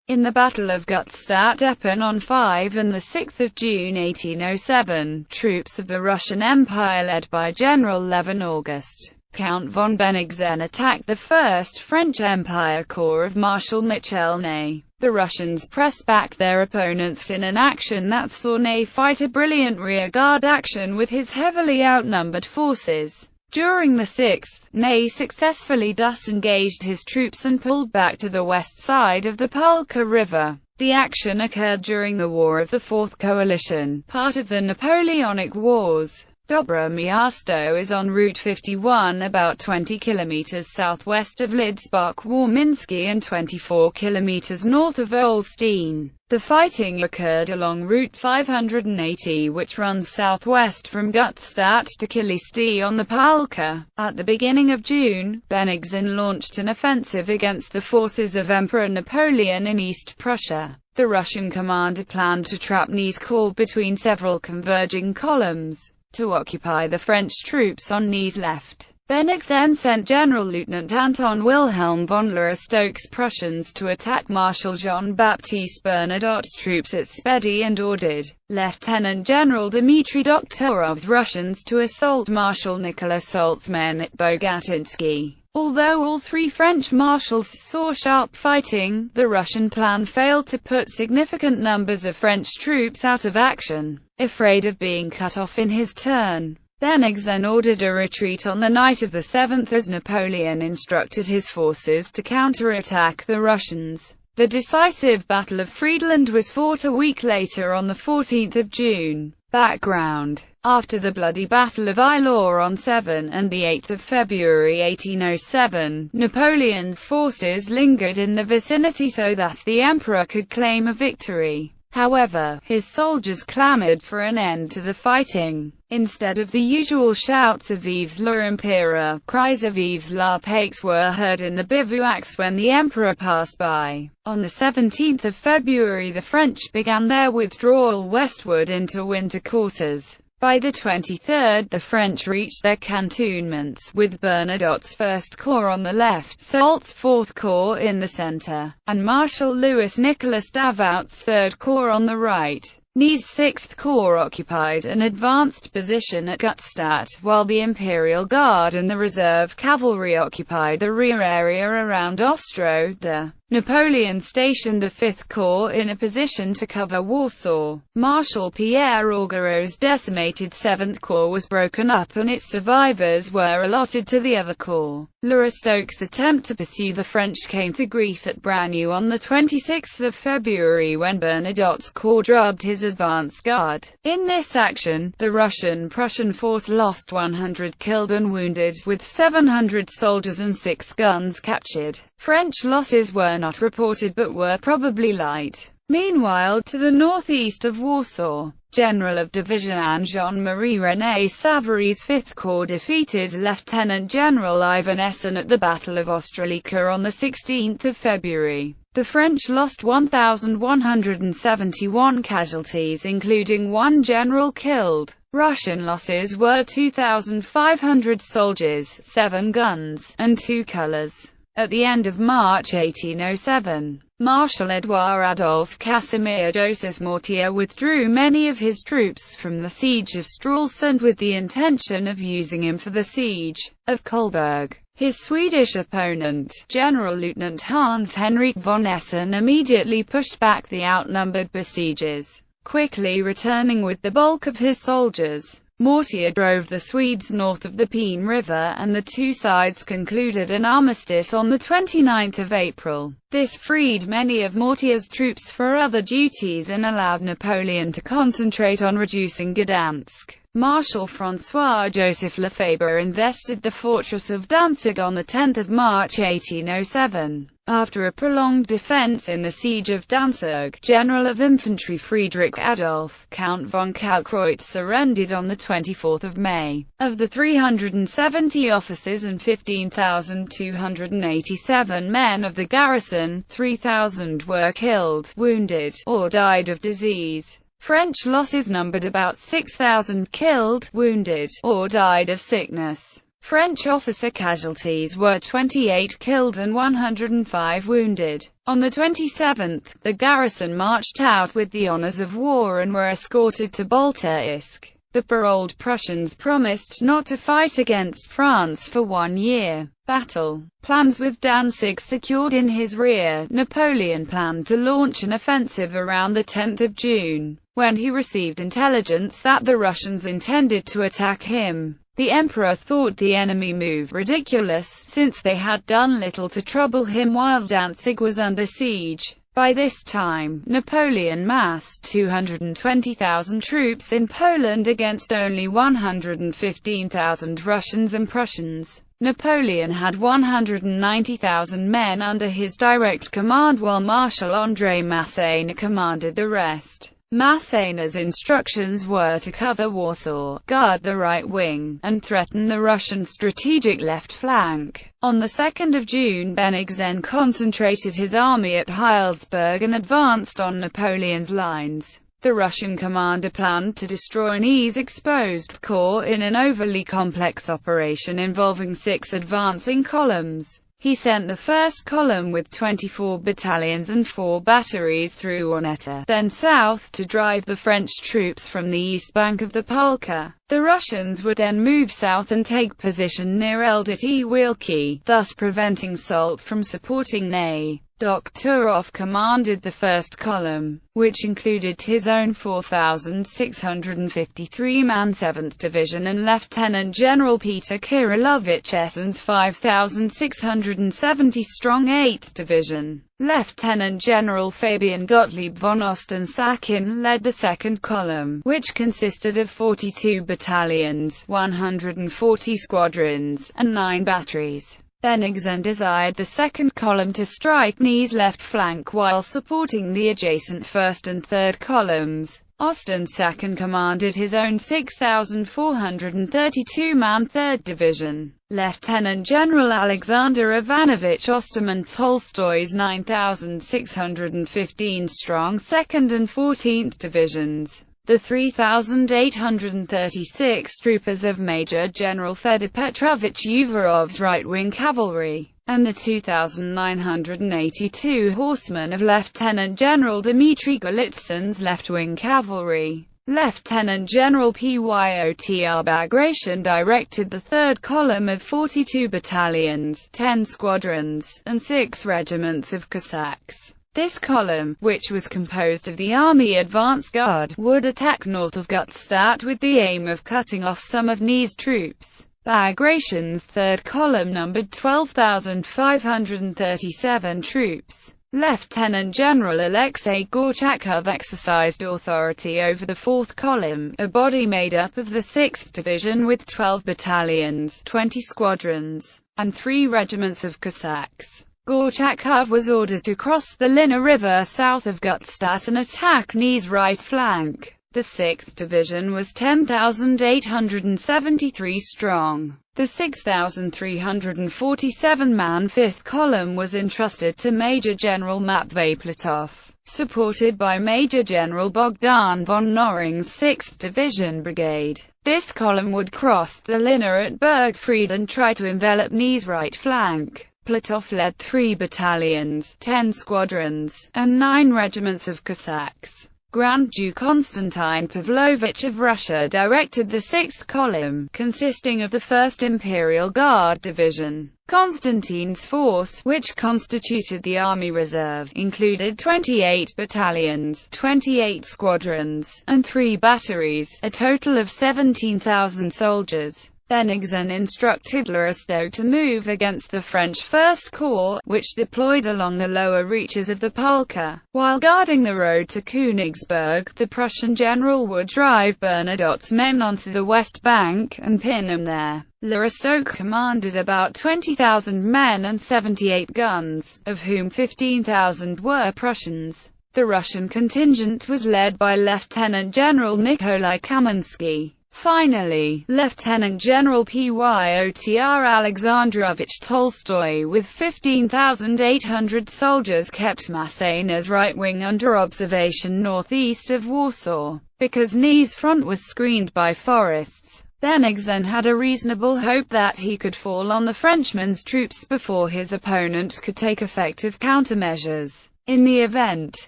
In the Battle of Guttstadt-Deppen on 5 and 6 June 1807, troops of the Russian Empire led by General Levin August, Count von Bennigsen attacked the 1st French Empire Corps of Marshal Michel Ney. The Russians pressed back their opponents in an action that saw Ney fight a brilliant rearguard action with his heavily outnumbered forces. During the 6th, Ney successfully disengaged his troops and pulled back to the west side of the Pulka River. The action occurred during the War of the Fourth Coalition, part of the Napoleonic Wars. Dobre Miasto is on Route 51, about 20 km southwest of Lidzbark-Warminski and 24 km north of Olsztyn. The fighting occurred along Route 580, which runs southwest from Guttstadt to Kilisty on the Pulka. At the beginning of June, Bennigsen launched an offensive against the forces of Emperor Napoleon in East Prussia. The Russian commander planned to trap Ney's corps between several converging columns to occupy the French troops on Ney's left. Bennigsen sent General-Lieutenant Anton Wilhelm von Lerostock's Prussians to attack Marshal Jean-Baptiste Bernadotte's troops at Spedy and ordered Lieutenant General Dmitry Dokhturov's Russians to assault Marshal Nicolas Soult's men at Bogatinsky. Although all three French marshals saw sharp fighting, the Russian plan failed to put significant numbers of French troops out of action. Afraid of being cut off in his turn, Bennigsen ordered a retreat on the night of the 7th as Napoleon instructed his forces to counterattack the Russians. The decisive Battle of Friedland was fought a week later on the 14th of June. Background: after the bloody Battle of Eylau on 7 and 8 February 1807, Napoleon's forces lingered in the vicinity so that the emperor could claim a victory. However, his soldiers clamored for an end to the fighting. Instead of the usual shouts of Vive l'Empereur, cries of Vive la Paix were heard in the bivouacs when the emperor passed by. On the 17th of February the French began their withdrawal westward into winter quarters. By the 23rd, the French reached their cantonments, with Bernadotte's 1st Corps on the left, Soult's 4th Corps in the center, and Marshal Louis-Nicolas Davout's 3rd Corps on the right. Ney's 6th Corps occupied an advanced position at Guttstadt, while the Imperial Guard and the reserve cavalry occupied the rear area around Ostrode. Napoleon stationed the 5th Corps in a position to cover Warsaw. Marshal Pierre Augereau's decimated 7th Corps was broken up and its survivors were allotted to the other corps. Lerostock's attempt to pursue the French came to grief at Braunau on the 26th of February when Bernadotte's corps drubbed his advance guard. In this action, the Russian-Prussian force lost 100 killed and wounded, with 700 soldiers and 6 guns captured. French losses were not reported but were probably light. Meanwhile, to the northeast of Warsaw, General of Division Jean-Marie René Savary's 5th Corps defeated Lieutenant General Ivan Essen at the Battle of Strzelecki on the 16th of February. The French lost 1,171 casualties, including 1 general killed. Russian losses were 2,500 soldiers, 7 guns, and 2 colors. At the end of March 1807, Marshal Edouard Adolphe Casimir Joseph Mortier withdrew many of his troops from the siege of Stralsund with the intention of using him for the siege of Kolberg. His Swedish opponent, General-Lieutenant Hans-Henrik von Essen, immediately pushed back the outnumbered besiegers, quickly returning with the bulk of his soldiers. Mortier drove the Swedes north of the Peene River, and the two sides concluded an armistice on the 29th of April. This freed many of Mortier's troops for other duties and allowed Napoleon to concentrate on reducing Gdansk. Marshal François-Joseph Lefebvre invested the fortress of Danzig on 10 March 1807. After a prolonged defense in the siege of Danzig, General of Infantry Friedrich Adolf, Count von Kalkreuth surrendered on 24 May. Of the 370 officers and 15,287 men of the garrison, 3,000 were killed, wounded, or died of disease. French losses numbered about 6,000 killed, wounded, or died of sickness. French officer casualties were 28 killed and 105 wounded. On the 27th, the garrison marched out with the honors of war and were escorted to Balta-Isk. The paroled Prussians promised not to fight against France for 1 year. Battle plans with Danzig secured in his rear. Napoleon planned to launch an offensive around the 10th of June, when he received intelligence that the Russians intended to attack him. The emperor thought the enemy move ridiculous, since they had done little to trouble him while Danzig was under siege. By this time, Napoleon massed 220,000 troops in Poland against only 115,000 Russians and Prussians. Napoleon had 190,000 men under his direct command, while Marshal André Massena commanded the rest. Massena's instructions were to cover Warsaw, guard the right wing, and threaten the Russian strategic left flank. On the 2nd of June, Bennigsen concentrated his army at Heilsberg and advanced on Napoleon's lines. The Russian commander planned to destroy Ney's exposed corps in an overly complex operation involving 6 advancing columns. He sent the first column with 24 battalions and 4 batteries through Ornetta, then south, to drive the French troops from the east bank of the Polka. The Russians would then move south and take position near Eldity Wielki, thus preventing Soult from supporting Ney. Doktorov commanded the first column, which included his own 4,653-man 7th Division and Lieutenant General Peter Kirillovich Essen's 5,670-strong 8th Division. Lieutenant General Fabian Gottlieb von Osten-Sacken led the second column, which consisted of 42 battalions, 140 squadrons, and 9 batteries. Bennigsen desired the second column to strike Ney's left flank while supporting the adjacent first and third columns. Osten-Sacken commanded his own 6,432-man 3rd Division. Lieutenant General Alexander Ivanovich Osterman Tolstoy's 9,615-strong 2nd and 14th Divisions. The 3,836 troopers of Major General Fedor Petrovich Uvarov's right-wing cavalry, and the 2,982 horsemen of Lieutenant General Dmitry Golitsyn's left-wing cavalry. Lieutenant General Pyotr Bagration directed the 3rd column of 42 battalions, 10 squadrons, and 6 regiments of Cossacks. This column, which was composed of the Army Advance Guard, would attack north of Guttstadt with the aim of cutting off some of Ney's troops. Bagration's 3rd column numbered 12,537 troops. Lieutenant General Alexei Gorchakov exercised authority over the 4th column, a body made up of the 6th Division with 12 battalions, 20 squadrons, and 3 regiments of Cossacks. Gorchakov was ordered to cross the Lina River south of Guttstadt and attack Ney's right flank. The 6th Division was 10,873 strong. The 6,347-man 5th Column was entrusted to Major General Matvey Platov, supported by Major General Bogdan von Noring's 6th Division Brigade. This column would cross the Lina at Bergfried and try to envelop Ney's right flank. Platov led 3 battalions, 10 squadrons, and 9 regiments of Cossacks. Grand Duke Konstantin Pavlovich of Russia directed the 6th column, consisting of the 1st Imperial Guard Division. Konstantin's force, which constituted the Army Reserve, included 28 battalions, 28 squadrons, and 3 batteries, a total of 17,000 soldiers. Bennigsen instructed Leristow to move against the French First Corps, which deployed along the lower reaches of the Polka. While guarding the road to Königsberg, the Prussian general would drive Bernadotte's men onto the west bank and pin them there. Leristow commanded about 20,000 men and 78 guns, of whom 15,000 were Prussians. The Russian contingent was led by Lieutenant General Nikolai Kaminsky. Finally, Lieutenant General Pyotr Alexandrovich Tolstoy with 15,800 soldiers kept Massena's right wing under observation northeast of Warsaw. Because Ney's front was screened by forests, Bennigsen had a reasonable hope that he could fall on the Frenchman's troops before his opponent could take effective countermeasures. In the event,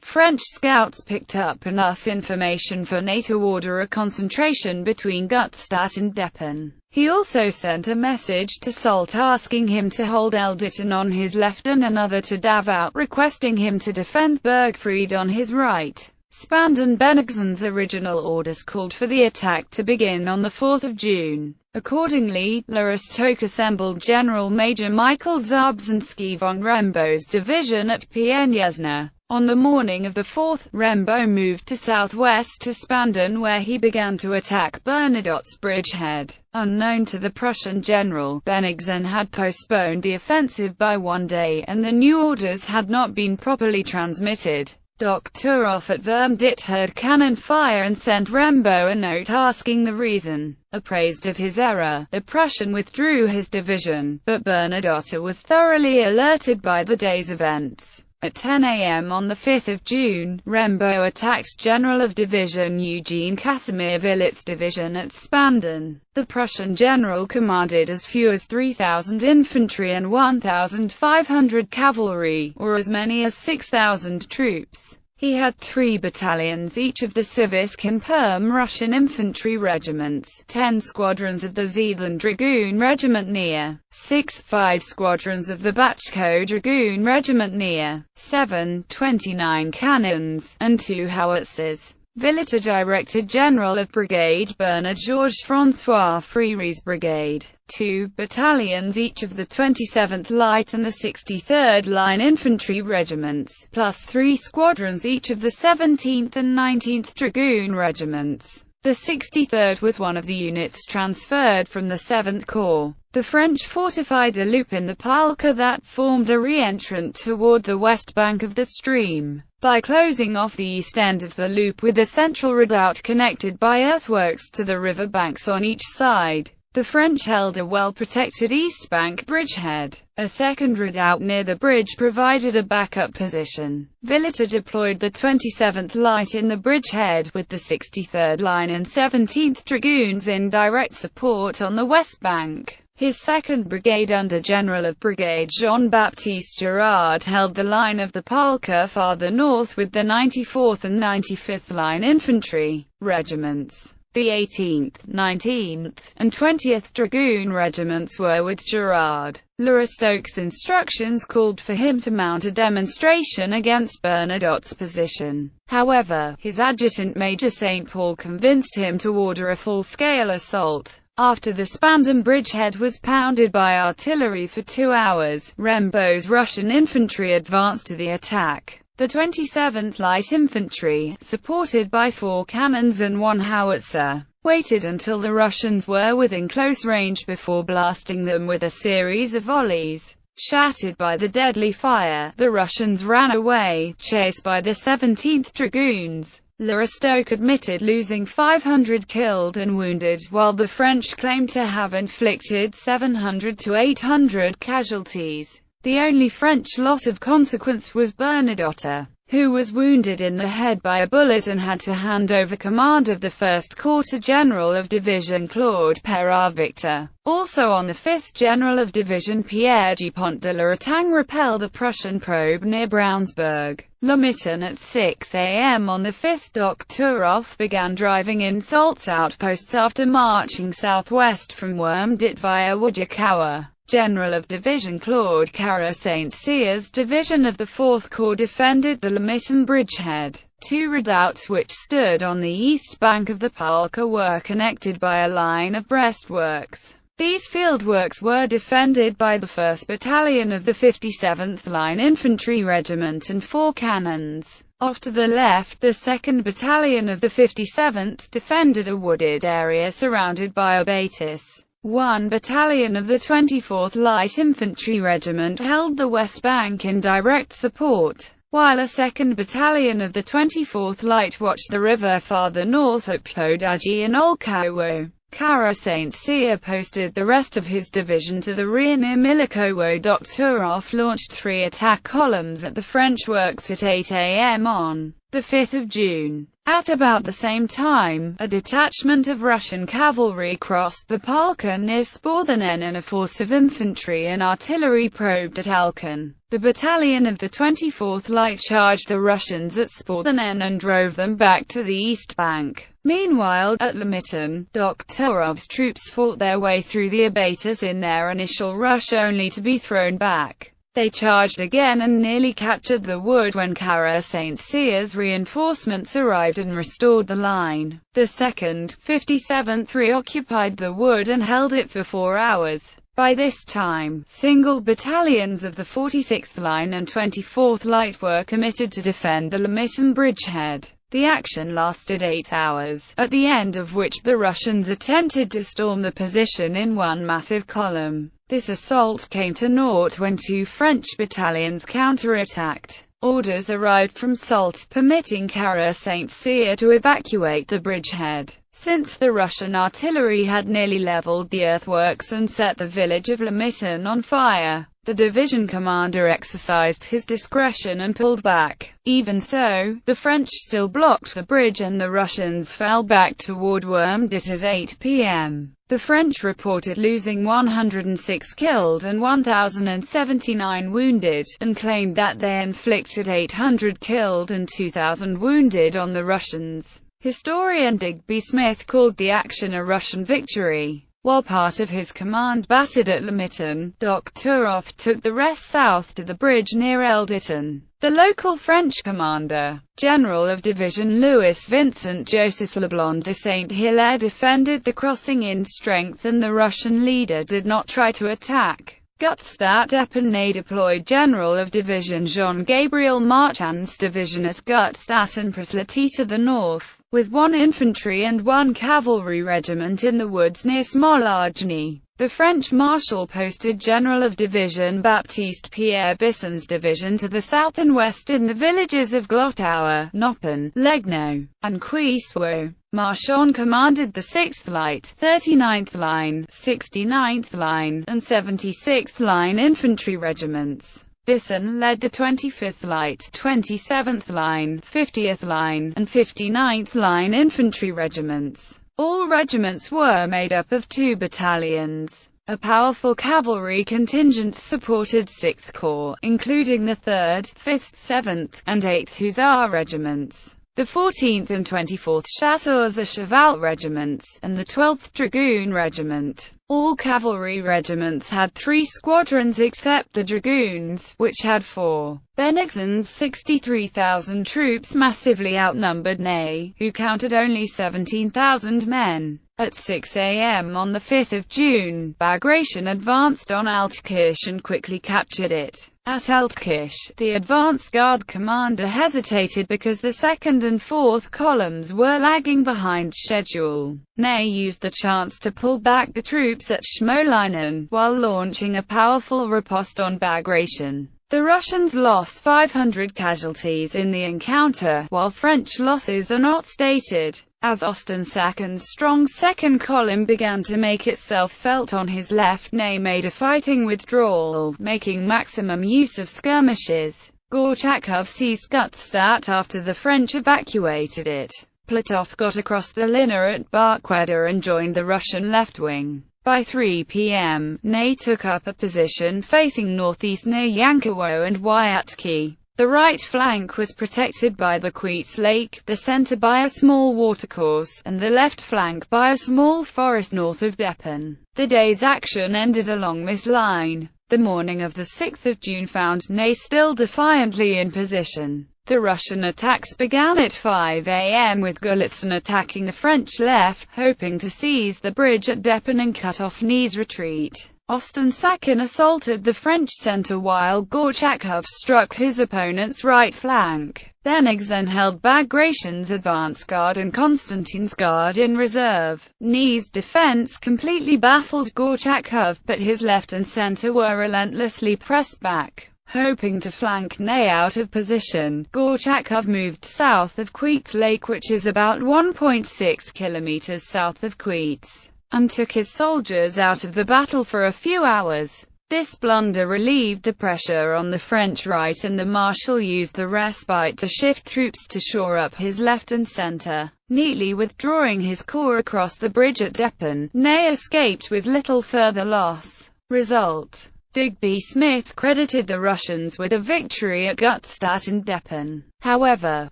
French scouts picked up enough information for Ney to order a concentration between Guttstadt and Deppen. He also sent a message to Soult asking him to hold Elditten on his left and another to Davout requesting him to defend Bergfried on his right. Spand and Bennigsen's original orders called for the attack to begin on the 4th of June. Accordingly, Lerostock assembled General Major Michael Zabrzynski von Rembo's division at Pieniezna. On the morning of the 4th, Rembo moved to southwest to Spandon where he began to attack Bernadotte's bridgehead. Unknown to the Prussian general, Bennigsen had postponed the offensive by 1 day and the new orders had not been properly transmitted. Doktorov at Wormditt heard cannon fire and sent Rembo a note asking the reason. Appraised of his error, the Prussian withdrew his division, but Bernadotte was thoroughly alerted by the day's events. At 10 a.m. on the 5th of June, Rembo attacked General of Division Eugene Casimir Villit's division at Spandon. The Prussian general commanded as few as 3,000 infantry and 1,500 cavalry, or as many as 6,000 troops. He had 3 battalions each of the Civisk and Perm Russian infantry regiments, 10 squadrons of the Zealand Dragoon Regiment near, 5 squadrons of the Bachko Dragoon Regiment near, 29 cannons, and 2 howitzers. Villita directed General of Brigade Bernard Georges François Fréry's brigade, 2 battalions each of the 27th Light and the 63rd Line Infantry regiments, plus 3 squadrons each of the 17th and 19th Dragoon regiments. The 63rd was one of the units transferred from the 7th Corps. The French fortified a loop in the Palka that formed a re-entrant toward the west bank of the stream. By closing off the east end of the loop with a central redoubt connected by earthworks to the river banks on each side, the French held a well-protected east bank bridgehead. A second redoubt near the bridge provided a backup position. Villita deployed the 27th Light in the bridgehead with the 63rd Line and 17th Dragoons in direct support on the west bank. His 2nd Brigade under General of Brigade Jean-Baptiste Girard held the line of the Palka farther north with the 94th and 95th Line Infantry regiments. The 18th, 19th, and 20th Dragoon regiments were with Girard. Lerostock's instructions called for him to mount a demonstration against Bernadotte's position. However, his adjutant Major St. Paul convinced him to order a full-scale assault. After the Spandam bridgehead was pounded by artillery for 2 hours, Rembo's Russian infantry advanced to the attack. The 27th Light Infantry, supported by 4 cannons and 1 howitzer, waited until the Russians were within close range before blasting them with a series of volleys. Shattered by the deadly fire, the Russians ran away, chased by the 17th Dragoons. Lerostock admitted losing 500 killed and wounded, while the French claimed to have inflicted 700 to 800 casualties. The only French loss of consequence was Bernadotte, who was wounded in the head by a bullet and had to hand over command of the 1st Corps to General of Division Claude Perrat-Victor. Also on the 5th, General of Division Pierre Dupont de Laretang repelled a Prussian probe near Brownsburg. Lomitten at 6 a.m. on the 5th, Doktorov began driving in Soult's outposts after marching southwest from Wormditt via Wojciechowicz. General of Division Claude Carré Saint-Cyr's division of the 4th Corps defended the Lomitten bridgehead. 2 redoubts which stood on the east bank of the Palka were connected by a line of breastworks. These fieldworks were defended by the 1st Battalion of the 57th Line Infantry Regiment and 4 cannons. Off to the left, the 2nd Battalion of the 57th defended a wooded area surrounded by abatis. 1 battalion of the 24th Light Infantry Regiment held the west bank in direct support, while a 2nd Battalion of the 24th Light watched the river farther north at Podagi and Olkowo. Carré Saint-Cyr posted the rest of his division to the rear near Milikowo. Doktorov launched 3 attack columns at the French works at 8 a.m. on the 5th of June. At about the same time, a detachment of Russian cavalry crossed the Palka near Sporthanen and a force of infantry and artillery probed at Alkan. The battalion of the 24th Light charged the Russians at Sporthanen and drove them back to the east bank. Meanwhile, at Limitten, Dokhturov's troops fought their way through the abattis in their initial rush only to be thrown back. They charged again and nearly captured the wood when Kara St. Cyr's reinforcements arrived and restored the line. The 2nd, 57th reoccupied the wood and held it for 4 hours. By this time, single battalions of the 46th Line and 24th Light were committed to defend the Limitten bridgehead. The action lasted 8 hours, at the end of which the Russians attempted to storm the position in one massive column. This assault came to naught when 2 French battalions counterattacked. Orders arrived from Soult, permitting Kara St. Cyr to evacuate the bridgehead. Since the Russian artillery had nearly leveled the earthworks and set the village of Limitten on fire, the division commander exercised his discretion and pulled back. Even so, the French still blocked the bridge and the Russians fell back toward Wormditt at 8 p.m. The French reported losing 106 killed and 1,079 wounded, and claimed that they inflicted 800 killed and 2,000 wounded on the Russians. Historian Digby Smith called the action a Russian victory. While part of his command battered at Limitten, Dokhturov took the rest south to the bridge near Elditten. The local French commander, General of Division Louis Vincent Joseph Leblond de Saint-Hilaire, defended the crossing in strength and the Russian leader did not try to attack. Guttstadt-Deppen deployed General of Division Jean-Gabriel Marchand's division at Guttstadt and Przlety to the north, with 1 infantry and 1 cavalry regiment in the woods near Smolajny. The French marshal posted General of Division Baptiste Pierre Bisson's division to the south and west in the villages of Glotauer, Noppen, Legno, and Cuiswo. Marchand commanded the 6th Light, 39th Line, 69th Line, and 76th Line infantry regiments. Bisson led the 25th Light, 27th Line, 50th Line, and 59th Line infantry regiments. All regiments were made up of 2 battalions. A powerful cavalry contingent supported 6th Corps, including the 3rd, 5th, 7th, and 8th Hussar regiments, the 14th and 24th Chasseurs à Cheval regiments, and the 12th Dragoon Regiment. All cavalry regiments had 3 squadrons except the Dragoons, which had 4. Bennigsen's 63,000 troops massively outnumbered Ney, who counted only 17,000 men. At 6 a.m. on the 5th of June, Bagration advanced on Altkirch and quickly captured it. At Altkirch, the advance guard commander hesitated because the 2nd and 4th columns were lagging behind schedule. Ney used the chance to pull back the troops at Smolinen, while launching a powerful riposte on Bagration. The Russians lost 500 casualties in the encounter, while French losses are not stated. As Ostensacken's strong 2nd column began to make itself felt on his left, Ney made a fighting withdrawal, making maximum use of skirmishes. Gorchakov seized Guttstadt after the French evacuated it. Platov got across the Linner at Barkweda and joined the Russian left wing. By 3 p.m., Ney took up a position facing northeast near Yankowo and Wyatki. The right flank was protected by the Queets Lake, the center by a small watercourse, and the left flank by a small forest north of Deppen. The day's action ended along this line. The morning of the 6th of June found Ney still defiantly in position. The Russian attacks began at 5 a.m. with Galitzin attacking the French left, hoping to seize the bridge at Deppen and cut off Ney's retreat. Ostensacken assaulted the French center while Gorchakov struck his opponent's right flank. Bennigsen held Bagration's advance guard and Konstantin's guard in reserve. Ney's defense completely baffled Gorchakov, but his left and center were relentlessly pressed back. Hoping to flank Ney out of position, Gorchakov moved south of Queets Lake, which is about 1.6 kilometers south of Queets, and took his soldiers out of the battle for a few hours. This blunder relieved the pressure on the French right, and the Marshal used the respite to shift troops to shore up his left and centre, neatly withdrawing his corps across the bridge at Deppen. Ney escaped with little further loss. Result: Digby Smith credited the Russians with a victory at Guttstadt and Deppen. However,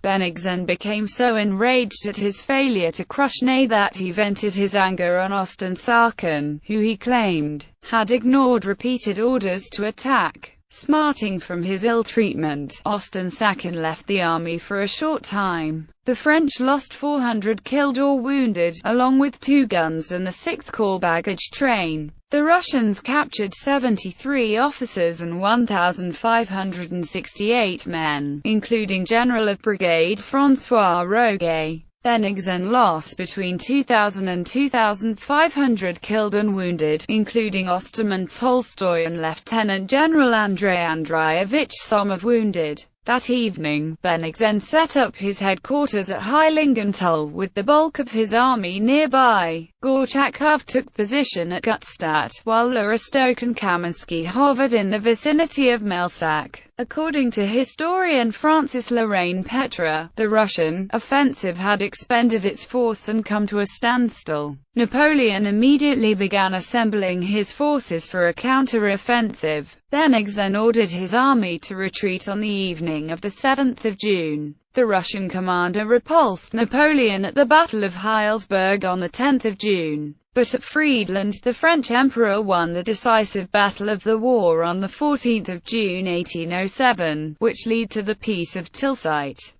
Bennigsen became so enraged at his failure to crush Ney that he vented his anger on Osten-Sacken, who he claimed had ignored repeated orders to attack. Smarting from his ill-treatment, Osten-Sacken left the army for a short time. The French lost 400 killed or wounded, along with 2 guns and the 6th Corps baggage train. The Russians captured 73 officers and 1,568 men, including General of Brigade François Roguet. Bennigsen lost between 2,000 and 2,500 killed and wounded, including Osterman Tolstoy and Lieutenant General Andrei Andreyevich Somov wounded. That evening, Bennigsen set up his headquarters at Heiligenthal, with the bulk of his army nearby. Gorchakov took position at Guttstadt, while Lorostok and Kaminsky hovered in the vicinity of Melsak. According to historian Francis Lorraine Petra, the Russian offensive had expended its force and come to a standstill. Napoleon immediately began assembling his forces for a counter-offensive. Bennigsen ordered his army to retreat on the evening of the 7th of June. The Russian commander repulsed Napoleon at the Battle of Heilsberg on the 10th of June. But at Friedland the French emperor won the decisive battle of the war on the 14th of June 1807, which led to the Peace of Tilsit.